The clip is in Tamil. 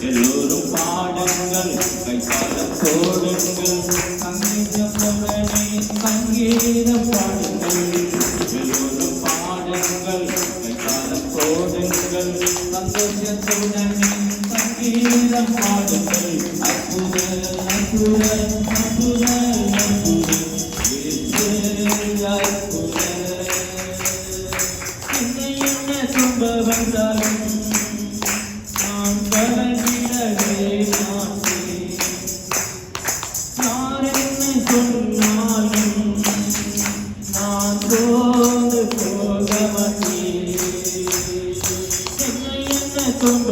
எல்லோரும் பாடுங்கள் கைத்தாளம் போடுங்கள் சங்கீதம் பாடுங்கள் எல்லோரும் பாடுங்கள் கைத்தாளம் போடுங்கள் சந்தோஷத்துடன் சங்கீதம் பாடுங்கள் அற்புத அற்புத அற்புத வந்தாலும் நான் பழகிடவே மாட்டேன் யார் என்னை சொன்னாலும் நான் தோன்று போக மாட்டேன் என்னை என்ன துன்ப